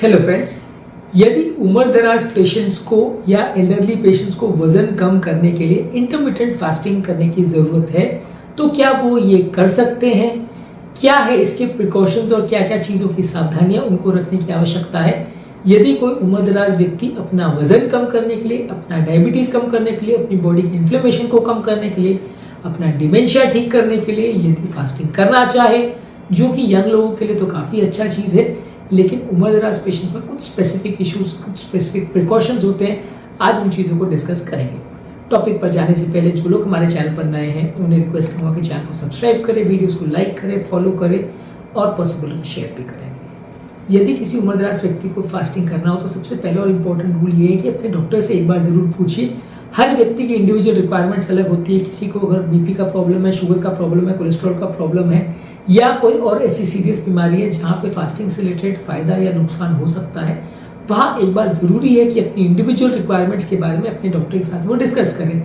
Hello friends, यदि उम्रदराज patients को या एल्डरली पेशेंट्स को वजन कम करने के लिए इंटरमिटेंट फास्टिंग करने की ज़रूरत है तो क्या वो ये कर सकते हैं? क्या है इसके प्रिकॉशंस और क्या क्या चीज़ों की सावधानियां उनको रखने की आवश्यकता है? यदि कोई उम्रदराज व्यक्ति अपना वजन कम करने के लिए, अपना डायबिटीज़ कम करने के लिए, अपनी बॉडी की इन्फ्लेमेशन को कम करने के लिए, अपना डिमेंशिया ठीक करने के लिए यदि फास्टिंग करना चाहे, जो कि यंग लोगों के लिए तो काफ़ी अच्छा चीज़ है, लेकिन उम्रदराज पेशेंट्स में कुछ स्पेसिफिक इश्यूज, कुछ स्पेसिफिक प्रिकॉशंस होते हैं। आज उन चीज़ों को डिस्कस करेंगे। टॉपिक पर जाने से पहले जो लोग हमारे चैनल पर नए हैं उन्हें रिक्वेस्ट करूँगा कि चैनल को सब्सक्राइब करें, वीडियोस को लाइक करें, फॉलो करें और पॉसिबल तो शेयर भी करें। यदि किसी उम्रदराज व्यक्ति को फास्टिंग करना हो तो सबसे पहले और इम्पोर्टेंट रूल ये है कि अपने डॉक्टर से एक बार ज़रूर पूछिए। हर व्यक्ति की इंडिविजुअल रिक्वायरमेंट्स अलग होती है। किसी को अगर बीपी का प्रॉब्लम है, शुगर का प्रॉब्लम है, कोलेस्ट्रॉल का प्रॉब्लम है या कोई और ऐसी सीरियस बीमारी है जहाँ पे फास्टिंग से रिलेटेड फ़ायदा या नुकसान हो सकता है, वहाँ एक बार ज़रूरी है कि अपनी इंडिविजुअल रिक्वायरमेंट्स के बारे में अपने डॉक्टर के साथ वो डिस्कस करें।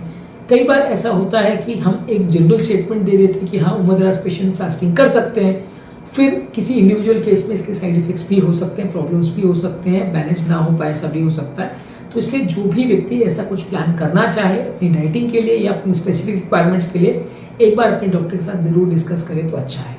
कई बार ऐसा होता है कि हम एक जनरल स्टेटमेंट दे देते हैं कि हाँ, उम्रदराज पेशेंट फास्टिंग कर सकते हैं, फिर किसी इंडिविजुअल केस में इसके साइड इफेक्ट्स भी हो सकते हैं, प्रॉब्लम्स भी हो सकते हैं, मैनेज ना हो पाए, ऐसा भी हो सकता है। तो इसलिए जो भी व्यक्ति ऐसा कुछ प्लान करना चाहे अपनी डाइटिंग के लिए या अपनी स्पेसिफिक रिक्वायरमेंट्स के लिए, एक बार अपने डॉक्टर के साथ ज़रूर डिस्कस करें तो अच्छा है।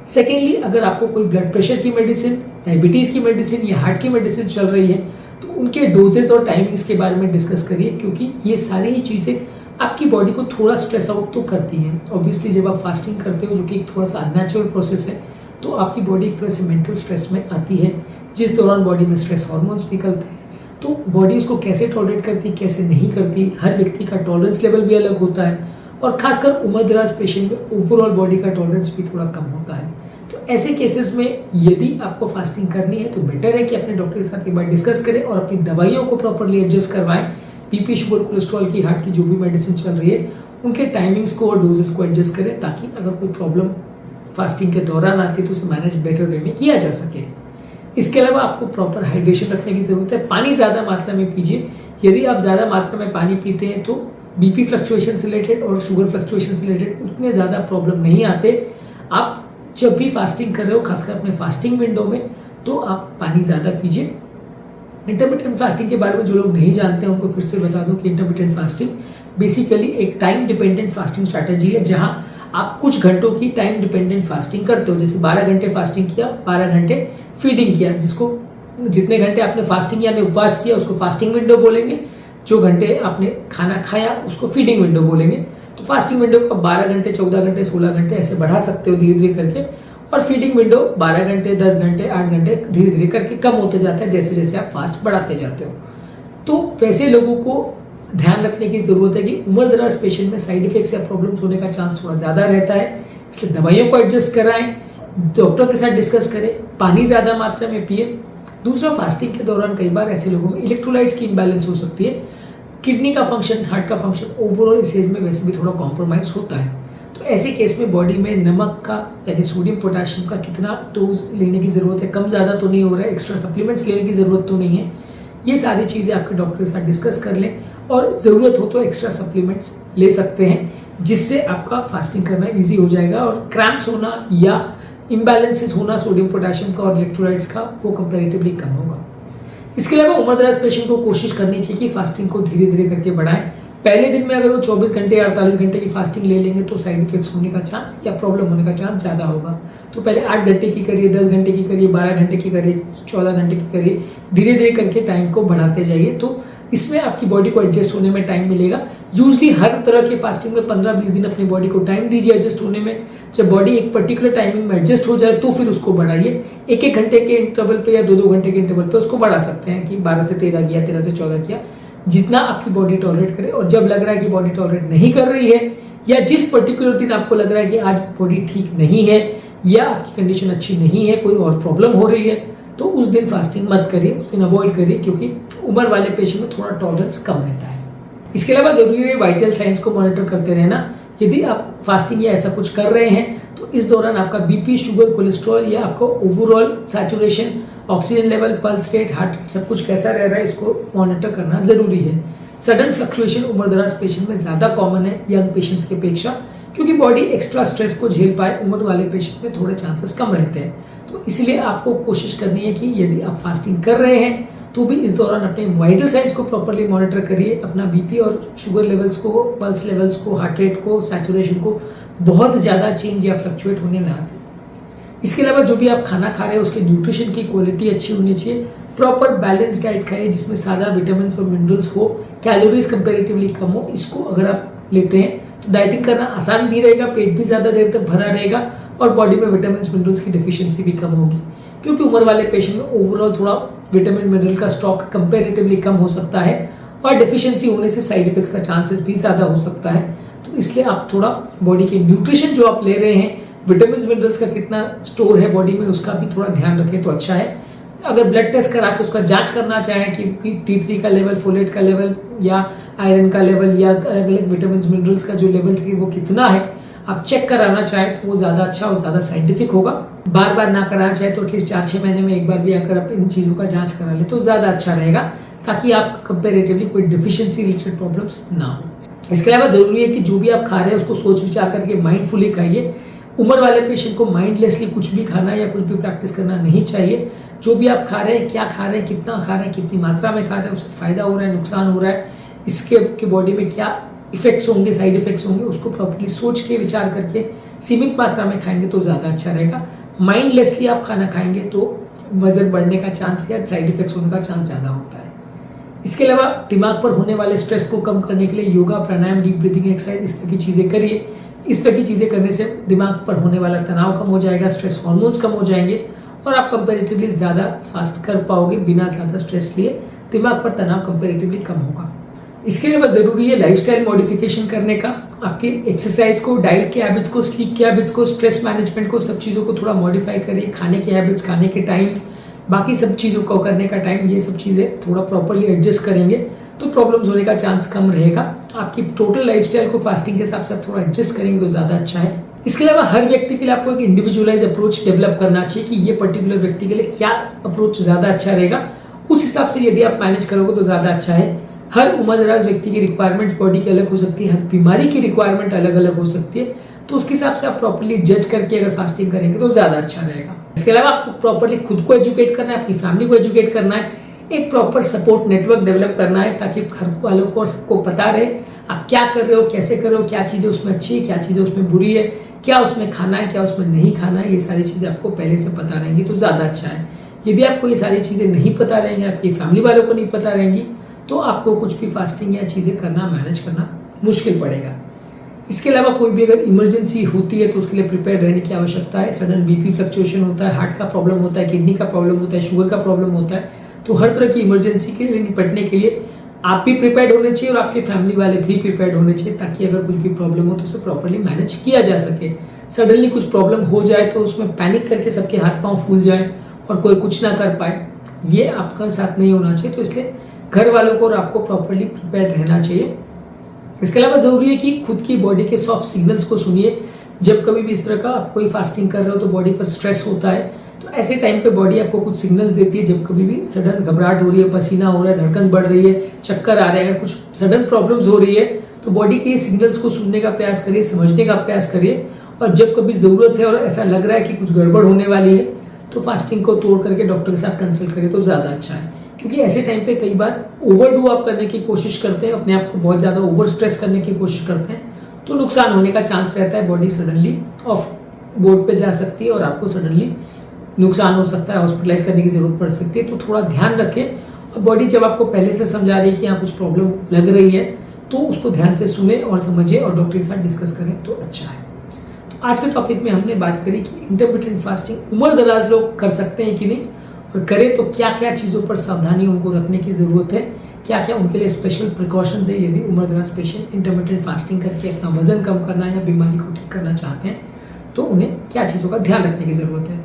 सेकेंडली, अगर आपको कोई ब्लड प्रेशर की मेडिसिन, डायबिटीज़ की मेडिसिन या हार्ट की मेडिसिन चल रही है तो उनके डोजेज और टाइमिंग्स के बारे में डिस्कस करिए, क्योंकि ये सारी ही चीज़ें आपकी बॉडी को थोड़ा स्ट्रेस आउट तो करती हैं। ऑब्वियसली जब आप फास्टिंग करते हो, जो कि थोड़ा सा अननेचुरल प्रोसेस है, तो आपकी बॉडी एक तरह से मेंटल स्ट्रेस में आती है, जिस दौरान बॉडी में स्ट्रेस हार्मोन्स निकलते हैं। तो बॉडी उसको कैसे टॉलरेट करती, कैसे नहीं करती, हर व्यक्ति का टॉलरेंस लेवल भी अलग होता है और खासकर उम्रदराज पेशेंट में ओवरऑल बॉडी का टॉलरेंस भी थोड़ा कम होता है। तो ऐसे केसेस में यदि आपको फास्टिंग करनी है तो बेटर है कि अपने डॉक्टर के साथ एक बार डिस्कस करें और अपनी दवाइयों को प्रॉपरली एडजस्ट करवाएं। बीपी, शुगर, कोलेस्ट्रॉल की, हार्ट की जो भी मेडिसिन चल रही है उनके टाइमिंग्स को और डोजेस को एडजस्ट करें, ताकि अगर कोई प्रॉब्लम फास्टिंग के दौरान आती है तो उसे मैनेज बेटर वे में किया जा सके। इसके अलावा आपको प्रॉपर हाइड्रेशन रखने की ज़रूरत है। पानी ज़्यादा मात्रा में पीजिए। यदि आप ज़्यादा मात्रा में पानी पीते हैं तो बीपी फ्लक्चुएशन से रिलेटेड और शुगर फ्लक्चुएशन से रिलेटेड उतने ज़्यादा प्रॉब्लम नहीं आते। आप जब भी फास्टिंग कर रहे हो, खासकर अपने फास्टिंग विंडो में, तो आप पानी ज़्यादा पीजिए। इंटरमिटेंट फास्टिंग के बारे में जो लोग नहीं जानते हैं उनको फिर से बता दूं कि इंटरमिटेंट फास्टिंग बेसिकली एक टाइम डिपेंडेंट फास्टिंग स्ट्रैटेजी है, जहां आप कुछ घंटों की टाइम डिपेंडेंट फास्टिंग करते हो। जैसे 12 घंटे फास्टिंग किया, 12 घंटे फीडिंग किया, जिसको जितने घंटे आपने फास्टिंग यानी उपवास किया उसको फास्टिंग विंडो बोलेंगे, जो घंटे आपने खाना खाया उसको फीडिंग विंडो बोलेंगे। तो फास्टिंग विंडो को 12 घंटे, 14 घंटे, 16 घंटे ऐसे बढ़ा सकते हो धीरे धीरे करके, और फीडिंग विंडो 12 घंटे, 10 घंटे, 8 घंटे धीरे धीरे करके कम होते जाता है जैसे जैसे आप फास्ट बढ़ाते जाते हो। तो वैसे लोगों को ध्यान रखने की जरूरत है कि उम्रदराज पेशेंट में साइड इफेक्ट्स या प्रॉब्लम्स होने का चांस थोड़ा ज़्यादा रहता है, इसलिए दवाइयों को एडजस्ट कराएं, डॉक्टर के साथ डिस्कस करें, पानी ज़्यादा मात्रा में पिए। दूसरा, फास्टिंग के दौरान कई बार ऐसे लोगों में इलेक्ट्रोलाइट्स की इम्बैलेंस हो सकती है। किडनी का फंक्शन, हार्ट का फंक्शन ओवरऑल इस एज में वैसे भी थोड़ा कॉम्प्रोमाइज होता है। तो ऐसे केस में बॉडी में नमक का यानी सोडियम पोटेशियम का कितना डोज लेने की ज़रूरत है, कम ज़्यादा तो नहीं हो रहा है, एक्स्ट्रा सप्लीमेंट्स लेने की ज़रूरत तो नहीं है। ये सारी चीज़ें आपके डॉक्टर के साथ डिस्कस कर लें और ज़रूरत हो तो एक्स्ट्रा सप्लीमेंट्स ले सकते हैं, जिससे आपका फास्टिंग करना ईजी हो जाएगा और क्रैम्प्स होना या इम्बैलेंसेस होना सोडियम पोटेशियम का और इलेक्ट्रोलाइट्स का वो कंपैरेटिवली कम होगा। इसके अलावा उम्रदराज पेशेंट को कोशिश करनी चाहिए कि फास्टिंग को धीरे धीरे करके बढ़ाएं। पहले दिन में अगर वो 24 घंटे या 48 घंटे की फास्टिंग ले लेंगे तो साइड इफेक्ट्स होने का चांस या प्रॉब्लम होने का चांस ज़्यादा होगा। तो पहले 8 घंटे की करिए, 10 घंटे की करिए, 12 घंटे की करिए, 14 घंटे की करिए, धीरे धीरे करके टाइम को बढ़ाते जाइए। तो इसमें आपकी बॉडी को एडजस्ट होने में टाइम मिलेगा। यूजली हर तरह की फास्टिंग में 15-20 दिन अपनी बॉडी को टाइम दीजिए एडजस्ट होने में। जब बॉडी एक पर्टिकुलर टाइमिंग में एडजस्ट हो जाए तो फिर उसको बढ़ाइए। 1-1 घंटे के इंटरवल पे या 2-2 घंटे के इंटरवल पे उसको बढ़ा सकते हैं कि 12 से 13 किया, 13 से 14 किया, जितना आपकी बॉडी टॉलरेट करे। और जब लग रहा है कि बॉडी टॉलरेट नहीं कर रही है या जिस पर्टिकुलर दिन आपको लग रहा है कि आज बॉडी ठीक नहीं है या आपकी कंडीशन अच्छी नहीं है, कोई और प्रॉब्लम हो रही है, तो उस दिन फास्टिंग मत करिए, उस दिन अवॉइड करिए, क्योंकि उम्र वाले पेशेंट में थोड़ा टॉलरेंस कम रहता है। इसके अलावा जरूरी है वाइटल साइंस को मॉनिटर करते रहना। यदि आप फास्टिंग या ऐसा कुछ कर रहे हैं तो इस दौरान आपका बीपी, शुगर, कोलेस्ट्रॉल या आपको overall saturation, oxygen level, pulse rate, heart rate सब कुछ कैसा रह रहा है इसको मॉनिटर करना जरूरी है। सडन फ्लक्चुएशन उम्रदराज पेशेंट में ज़्यादा कॉमन है यंग पेशेंट्स की अपेक्षा, क्योंकि बॉडी एक्स्ट्रा स्ट्रेस को झेल पाए उम्र वाले पेशेंट में थोड़े चांसेस कम रहते हैं। तो इसलिए आपको कोशिश करनी है कि यदि आप फास्टिंग कर रहे हैं तो भी इस दौरान अपने वाइटल साइंस को प्रॉपर्ली मॉनिटर करिए, अपना बीपी और शुगर लेवल्स को, पल्स लेवल्स को, हार्ट रेट को, सैचुरेशन को बहुत ज़्यादा चेंज या फ्लक्चुएट होने ना दें। इसके अलावा जो भी आप खाना खा रहे हैं उसके न्यूट्रिशन की क्वालिटी अच्छी होनी चाहिए, प्रॉपर बैलेंस डाइट खाइए जिसमें सादा विटामिन और मिनरल्स हो, कैलोरीज कंपेरेटिवली कम हो। इसको अगर आप लेते हैं तो डाइटिंग करना आसान भी रहेगा, पेट भी ज़्यादा देर तक भरा रहेगा और बॉडी में विटामिन मिनरल्स की डिफिशियंसी भी कम होगी, क्योंकि उम्र वाले पेशेंट में ओवरऑल थोड़ा विटामिन मिनरल का स्टॉक कंपेरेटिवली कम हो सकता है और डिफिशियंसी होने से साइड इफेक्ट्स का चांसेस भी ज़्यादा हो सकता है। तो इसलिए आप थोड़ा बॉडी के न्यूट्रिशन जो आप ले रहे हैं, विटामिन मिनरल्स का कितना स्टोर है बॉडी में, उसका भी थोड़ा ध्यान रखें तो अच्छा है। अगर ब्लड टेस्ट करा के उसका जांच करना चाहें कि T3 का लेवल, फोलेट का लेवल या आयरन का लेवल या अलग अलग विटामिन मिनरल्स का जो लेवल है वो कितना है, आप चेक कराना चाहें तो वो ज़्यादा अच्छा और ज़्यादा साइंटिफिक होगा। बार बार ना कराना चाहे तो एटलीस्ट 4-6 महीने में एक बार भी अगर आप इन चीज़ों का जांच करा लें तो ज़्यादा अच्छा रहेगा, ताकि आप कंपेरेटिवली कोई डिफिशियंसी रिलेटेड प्रॉब्लम्स ना हो। इसके अलावा ज़रूरी है कि जो भी आप खा रहे हैं उसको सोच विचार करके माइंडफुली खाइए। उम्र वाले पेशेंट को माइंडलेसली कुछ भी खाना या कुछ भी प्रैक्टिस करना नहीं चाहिए। जो भी आप खा रहे हैं, क्या खा रहे हैं, कितना खा रहे हैं, कितनी मात्रा में खा रहे हैं, उससे फ़ायदा हो रहा है, नुकसान हो रहा है, इसके बॉडी में क्या इफेक्ट्स होंगे, साइड इफेक्ट्स होंगे, उसको प्रॉपर्ली सोच के विचार करके सीमित मात्रा में खाएंगे तो ज़्यादा अच्छा रहेगा। माइंडलेसली आप खाना खाएंगे तो वजन बढ़ने का चांस या साइड इफेक्ट्स होने का चांस ज़्यादा होता है। इसके अलावा दिमाग पर होने वाले स्ट्रेस को कम करने के लिए योगा, प्राणायाम, डीप ब्रीथिंग एक्सरसाइज, इस तरह की चीज़ें करिए। इस तरह की चीज़ें करने से दिमाग पर होने वाला तनाव कम हो जाएगा, स्ट्रेस हार्मोन्स कम हो जाएंगे और आप कंपेरेटिवली ज़्यादा फास्ट कर पाओगे बिना ज़्यादा स्ट्रेस लिए। दिमाग पर तनाव कंपेरेटिवली कम होगा। इसके अलावा ज़रूरी है लाइफस्टाइल मॉडिफिकेशन करने का। आपके एक्सरसाइज को, डाइट के हैबिट्स को, स्लीप के हैबिट्स को, स्ट्रेस मैनेजमेंट को, सब चीज़ों को थोड़ा मॉडिफाई करिए। खाने के हैबिट्स, खाने के टाइम, बाकी सब चीज़ों को करने का टाइम, ये सब चीज़ें थोड़ा प्रॉपर्ली एडजस्ट करेंगे तो प्रॉब्लम्स होने का चांस कम रहेगा। आपकी टोटल लाइफस्टाइल को फास्टिंग के हिसाब से थोड़ा एडजस्ट करेंगे तो ज़्यादा अच्छा है। इसके अलावा हर व्यक्ति के लिए आपको एक इंडिविजुअलाइज अप्रोच डेवलप करना चाहिए कि ये पर्टिकुलर व्यक्ति के लिए क्या अप्रोच ज़्यादा अच्छा रहेगा। उस हिसाब से यदि आप मैनेज करोगे तो ज़्यादा अच्छा है। हर उम्रदराज व्यक्ति की रिक्वायरमेंट बॉडी की अलग हो सकती है, हर बीमारी की रिक्वायरमेंट अलग अलग हो सकती है, तो उसके हिसाब से आप प्रॉपर्ली जज करके अगर फास्टिंग करेंगे तो ज़्यादा अच्छा रहेगा। इसके अलावा आपको प्रॉपर्ली खुद को एजुकेट करना है, अपनी फैमिली को एजुकेट करना है, एक प्रॉपर सपोर्ट नेटवर्क डेवलप करना है ताकि घर वालों को और सबको पता रहे आप क्या कर रहे हो, कैसे कर रहे हो, क्या चीज़ें उसमें अच्छी है, क्या चीज़ें उसमें बुरी है, क्या उसमें खाना है, क्या उसमें नहीं खाना है। ये सारी चीज़ें आपको पहले से पता रहेंगी तो ज़्यादा अच्छा है। यदि आपको ये सारी चीज़ें नहीं पता रहेंगी, आपकी फैमिली वालों को नहीं पता रहेंगी, तो आपको कुछ भी फास्टिंग या चीज़ें करना, मैनेज करना मुश्किल पड़ेगा। इसके अलावा कोई भी अगर इमरजेंसी होती है तो उसके लिए प्रिपेयर रहने की आवश्यकता है। सडन बीपी फ्लक्चुएशन होता है, हार्ट का प्रॉब्लम होता है, किडनी का प्रॉब्लम होता है, शुगर का प्रॉब्लम होता है, तो हर तरह की इमरजेंसी के लिए निपटने के लिए आप भी प्रिपेयर्ड होने चाहिए और आपके फैमिली वाले भी प्रिपेयर्ड होने चाहिए, ताकि अगर कुछ भी प्रॉब्लम हो तो उसे प्रॉपर्ली मैनेज किया जा सके। सडनली कुछ प्रॉब्लम हो जाए तो उसमें पैनिक करके सबके हाथ पांव फूल जाए और कोई कुछ ना कर पाए, ये आपका साथ नहीं होना चाहिए। तो इसलिए घर वालों को और आपको प्रॉपर्ली प्रिपेयर्ड रहना चाहिए। इसके अलावा ज़रूरी है कि खुद की बॉडी के सॉफ्ट सिग्नल्स को सुनिए। जब कभी भी इस तरह का आप कोई फास्टिंग कर रहे हो तो बॉडी पर स्ट्रेस होता है, तो ऐसे टाइम पे बॉडी आपको कुछ सिग्नल्स देती है। जब कभी भी सडन घबराहट हो रही है, पसीना हो रहा है, धड़कन बढ़ रही है, चक्कर आ रहे हैं, कुछ सडन प्रॉब्लम्स हो रही है, तो बॉडी के सिग्नल्स को सुनने का प्रयास करिए, समझने का प्रयास करिए। और जब कभी ज़रूरत है और ऐसा लग रहा है कि कुछ गड़बड़ होने वाली है तो फास्टिंग को तोड़ करके डॉक्टर के साथ कंसल्ट करें तो ज़्यादा अच्छा है। क्योंकि ऐसे टाइम पे कई बार ओवरडू आप करने की कोशिश करते हैं, अपने आप को बहुत ज़्यादा ओवर स्ट्रेस करने की कोशिश करते हैं, तो नुकसान होने का चांस रहता है। बॉडी सडनली ऑफ बोर्ड पे जा सकती है और आपको सडनली नुकसान हो सकता है, हॉस्पिटलाइज करने की ज़रूरत पड़ सकती है। तो थोड़ा ध्यान रखें। और बॉडी जब आपको पहले से समझा रही है कि यहाँ कुछ प्रॉब्लम लग रही है तो उसको ध्यान से सुने और समझिए और डॉक्टर के साथ डिस्कस करें तो अच्छा है। तो आज के टॉपिक में हमने बात करी कि इंटरमिटेंट फास्टिंग उम्र दराज लोग कर सकते हैं कि नहीं, और करें तो क्या क्या चीज़ों पर सावधानी उनको रखने की ज़रूरत है, क्या क्या उनके लिए स्पेशल प्रिकॉशंस है यदि उम्र दराज पेशेंट इंटरमिटेंट फास्टिंग करके अपना वजन कम करना या बीमारी को ठीक करना चाहते हैं, तो उन्हें क्या चीज़ों का ध्यान रखने की ज़रूरत है।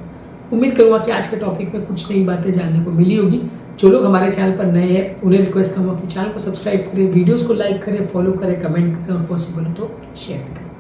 उम्मीद करूँगा कि आज के टॉपिक में कुछ नई बातें जानने को मिली होगी। जो लोग हमारे चैनल पर नए हैं उन्हें रिक्वेस्ट करूँगा कि चैनल को सब्सक्राइब करें, वीडियोज़ को लाइक करें, फॉलो करें, कमेंट करें और पॉसिबल तो शेयर करें।